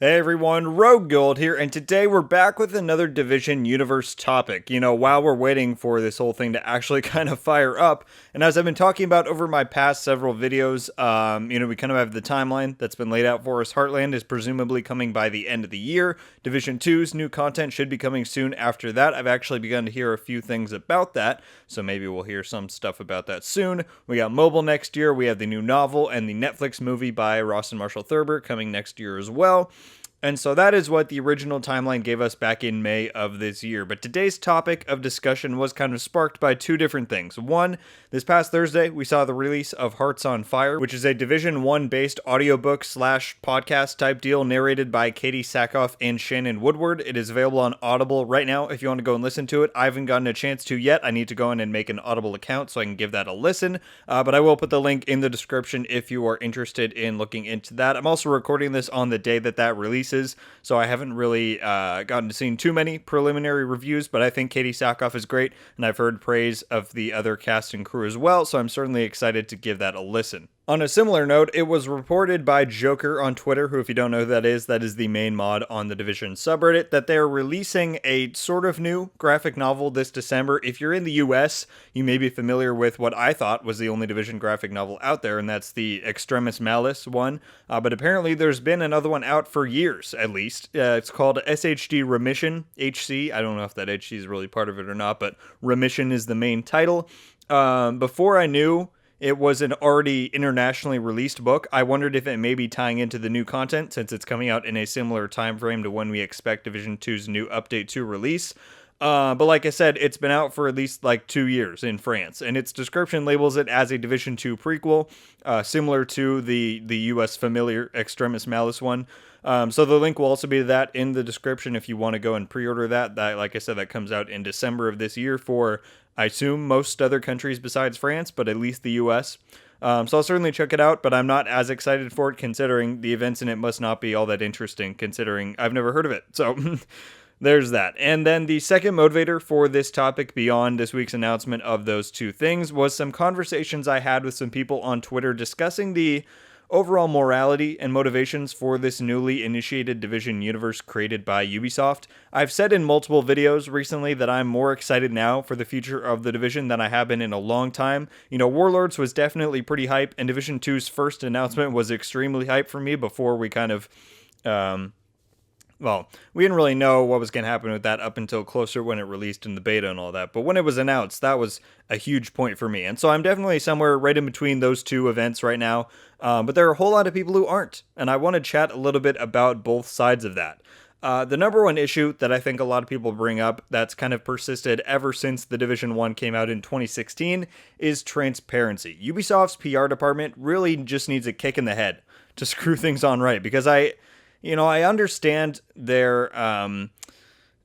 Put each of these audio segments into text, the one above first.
Hey everyone, RogueGold here, and today we're back with another Division Universe topic. While we're waiting for this whole thing to actually kind of fire up, and as I've been talking about over my past several videos, we kind of have the timeline that's been laid out for us. Heartland is presumably coming by the end of the year. Division 2's new content should be coming soon after that. I've actually begun to hear a few things about that, so maybe we'll hear some stuff about that soon. We got mobile next year, we have the new novel, and the Netflix movie by Ross and Marshall Thurber coming next year as well. And so that is what the original timeline gave us back in May of this year. But today's topic of discussion was kind of sparked by two different things. One, this past Thursday, we saw the release of Hearts on Fire, which is a Division 1 based audiobook slash podcast type deal narrated by Katie Sackhoff and Shannon Woodward. It is available on Audible right now if you want to go and listen to it. I haven't gotten a chance to yet. I need to go in and make an Audible account so I can give that a listen. But I will put the link in the description if you are interested in looking into that. I'm also recording this on the day that releases. So I haven't really gotten to see too many preliminary reviews, but I think Katie Sackhoff is great, and I've heard praise of the other cast and crew as well, so I'm certainly excited to give that a listen. On a similar note, it was reported by Joker on Twitter, who if you don't know who that is the main mod on the Division subreddit, that they're releasing a sort of new graphic novel this December. If you're in the US, you may be familiar with what I thought was the only Division graphic novel out there, and that's the Extremis Malice one. But apparently there's been another one out for years, at least. It's called SHD Remission, HC. I don't know if that HC is really part of it or not, but Remission is the main title. Before I knew it was an already internationally released book, I wondered if it may be tying into the new content, since it's coming out in a similar time frame to when we expect Division 2's new Update 2 release. But like I said, it's been out for at least 2 years in France, and its description labels it as a Division 2 prequel, similar to the US familiar Extremis Malice one. So the link will also be to that in the description if you want to go and pre-order that. Like I said, that comes out in December of this year for, I assume, most other countries besides France, but at least the US. So I'll certainly check it out, but I'm not as excited for it, considering the events in it must not be all that interesting, considering I've never heard of it. So there's that. And then the second motivator for this topic beyond this week's announcement of those two things was some conversations I had with some people on Twitter discussing the overall morality and motivations for this newly initiated Division universe created by Ubisoft. I've said in multiple videos recently that I'm more excited now for the future of the Division than I have been in a long time. Warlords was definitely pretty hype, and Division 2's first announcement was extremely hype for me before we kind of, we didn't really know what was going to happen with that up until closer when it released in the beta and all that. But when it was announced, that was a huge point for me. And so I'm definitely somewhere right in between those two events right now. But there are a whole lot of people who aren't. And I want to chat a little bit about both sides of that. The number one issue that I think a lot of people bring up that's kind of persisted ever since the Division 1 came out in 2016 is transparency. Ubisoft's PR department really just needs a kick in the head to screw things on right, because I understand their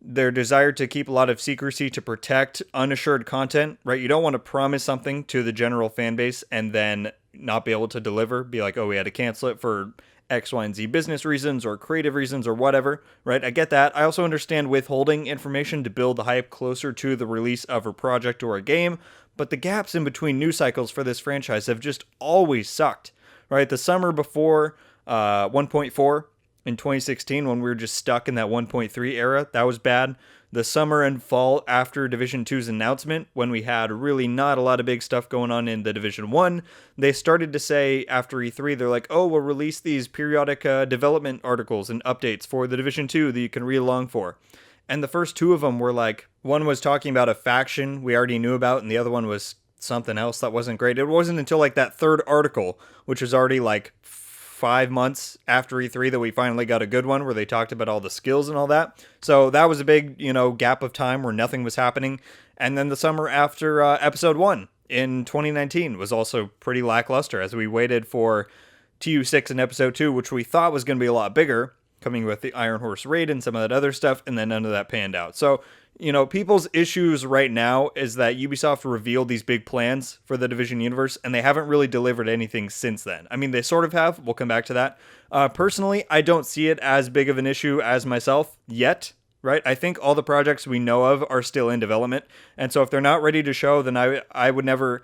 desire to keep a lot of secrecy to protect unassured content, right? You don't want to promise something to the general fan base and then not be able to deliver, be like, oh, we had to cancel it for X, Y, and Z business reasons or creative reasons or whatever, right? I get that. I also understand withholding information to build the hype closer to the release of a project or a game, but the gaps in between news cycles for this franchise have just always sucked, right? The summer before 1.4, in 2016, when we were just stuck in that 1.3 era, that was bad. The summer and fall after Division 2's announcement, when we had really not a lot of big stuff going on in the Division 1, they started to say after E3, they're like, oh, we'll release these periodic development articles and updates for the Division 2 that you can read along for. And the first two of them were like, one was talking about a faction we already knew about, and the other one was something else that wasn't great. It wasn't until that third article, which was already 5 months after E3, that we finally got a good one where they talked about all the skills and all that. So that was a big, gap of time where nothing was happening. And then the summer after episode 1 in 2019 was also pretty lackluster as we waited for TU6 and episode 2, which we thought was going to be a lot bigger, coming with the Iron Horse raid and some of that other stuff, and then none of that panned out. So, people's issues right now is that Ubisoft revealed these big plans for the Division universe, and they haven't really delivered anything since then. I mean, they sort of have. We'll come back to that. Personally, I don't see it as big of an issue as myself yet, right? I think all the projects we know of are still in development, and so if they're not ready to show, then I would never,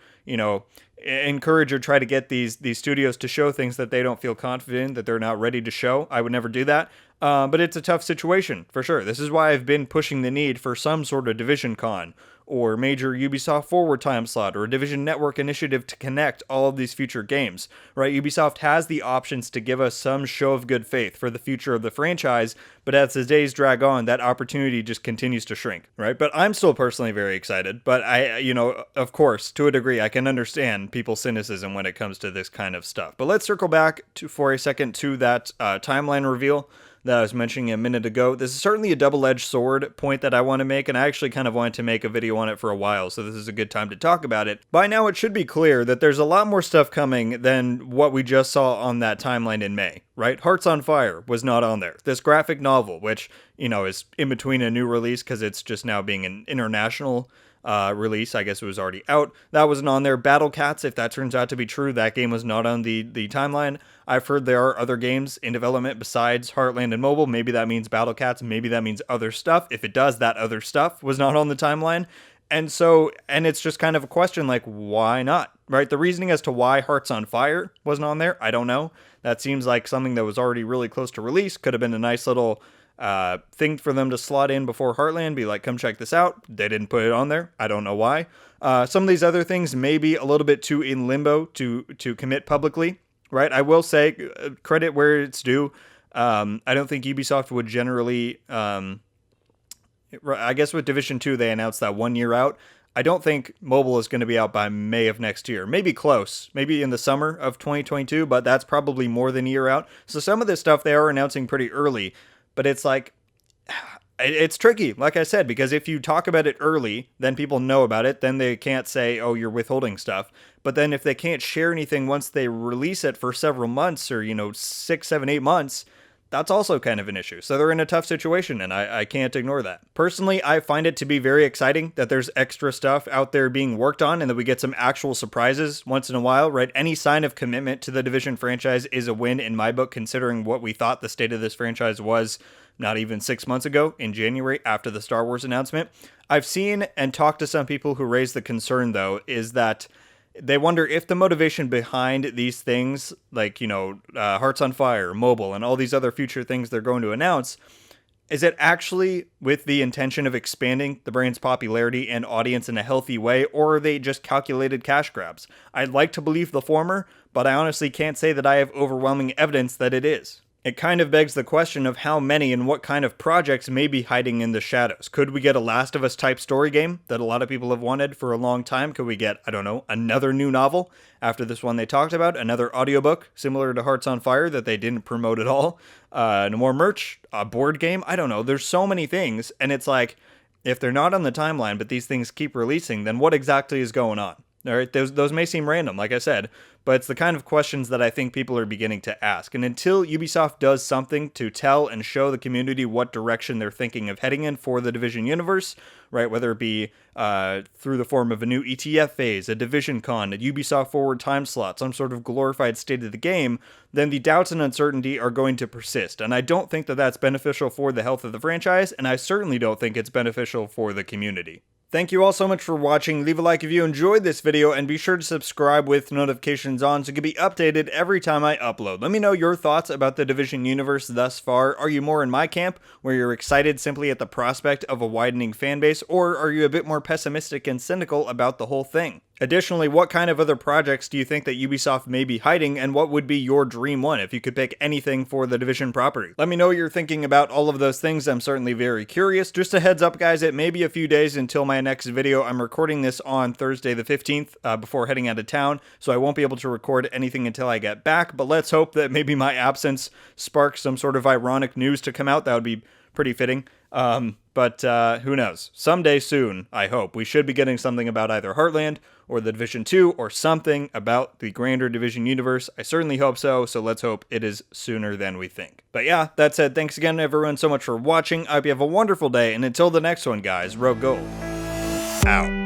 encourage or try to get these studios to show things that they don't feel confident in, that they're not ready to show. I would never do that. But it's a tough situation, for sure. This is why I've been pushing the need for some sort of Division Con, or major Ubisoft forward time slot, or a Division Network initiative to connect all of these future games, right? Ubisoft has the options to give us some show of good faith for the future of the franchise, but as the days drag on, that opportunity just continues to shrink, right? But I'm still personally very excited, but of course, to a degree, I can understand people's cynicism when it comes to this kind of stuff. But let's circle back for a second to that timeline reveal that I was mentioning a minute ago. This is certainly a double-edged sword point that I want to make, and I actually kind of wanted to make a video on it for a while, so this is a good time to talk about it. By now, it should be clear that there's a lot more stuff coming than what we just saw on that timeline in May, right? Hearts on Fire was not on there. This graphic novel, which, is in between a new release because it's just now being an international release. I guess it was already out. That wasn't on there. Battle Cats, if that turns out to be true, that game was not on the timeline. I've heard there are other games in development besides Heartland and mobile. Maybe that means Battle Cats. Maybe that means other stuff. If it does, that other stuff was not on the timeline. And it's just kind of a question like, why not? Right? The reasoning as to why Hearts on Fire wasn't on there, I don't know. That seems like something that was already really close to release. Could have been a nice little thing for them to slot in before Heartland, be like, come check this out. They didn't put it on there. I don't know why. Some of these other things may be a little bit too in limbo to commit publicly, right? I will say, credit where it's due. I don't think Ubisoft would generally, I guess with Division 2, they announced that 1 year out. I don't think mobile is going to be out by May of next year. Maybe close. Maybe in the summer of 2022, but that's probably more than a year out. So some of this stuff they are announcing pretty early. But it's like, it's tricky, like I said, because if you talk about it early, then people know about it. Then they can't say, oh, you're withholding stuff. But then if they can't share anything once they release it for several months or, 6, 7, 8 months, that's also kind of an issue. So they're in a tough situation, and I can't ignore that. Personally, I find it to be very exciting that there's extra stuff out there being worked on and that we get some actual surprises once in a while, right? Any sign of commitment to the Division franchise is a win in my book, considering what we thought the state of this franchise was not even 6 months ago in January after the Star Wars announcement. I've seen and talked to some people who raise the concern, though, is that they wonder if the motivation behind these things, like, Hearts on Fire, mobile, and all these other future things they're going to announce, is it actually with the intention of expanding the brand's popularity and audience in a healthy way, or are they just calculated cash grabs? I'd like to believe the former, but I honestly can't say that I have overwhelming evidence that it is. It kind of begs the question of how many and what kind of projects may be hiding in the shadows. Could we get a Last of Us type story game that a lot of people have wanted for a long time? Could we get, another new novel after this one they talked about? Another audiobook similar to Hearts on Fire that they didn't promote at all? No more merch? A board game? I don't know. There's so many things, and it's like, if they're not on the timeline, but these things keep releasing, then what exactly is going on? All right, those may seem random, like I said, but it's the kind of questions that I think people are beginning to ask. And until Ubisoft does something to tell and show the community what direction they're thinking of heading in for the Division universe, right, whether it be through the form of a new ETF phase, a Division Con, a Ubisoft forward time slot, some sort of glorified state of the game, then the doubts and uncertainty are going to persist. And I don't think that that's beneficial for the health of the franchise, and I certainly don't think it's beneficial for the community. Thank you all so much for watching. Leave a like if you enjoyed this video, and be sure to subscribe with notifications on so you can be updated every time I upload. Let me know your thoughts about the Division universe thus far. Are you more in my camp, where you're excited simply at the prospect of a widening fanbase, or are you a bit more pessimistic and cynical about the whole thing? Additionally, what kind of other projects do you think that Ubisoft may be hiding, and what would be your dream one if you could pick anything for the Division property? Let me know what you're thinking about all of those things. I'm certainly very curious. Just a heads up, guys, it may be a few days until my next video. I'm recording this on Thursday the 15th before heading out of town, so I won't be able to record anything until I get back, but let's hope that maybe my absence sparks some sort of ironic news to come out. That would be pretty fitting. But who knows? Someday soon, I hope, we should be getting something about either Heartland or the Division 2 or something about the grander Division universe. I certainly hope so, so let's hope it is sooner than we think. But yeah, that said, thanks again everyone so much for watching. I hope you have a wonderful day, and until the next one, guys, RogueGold out.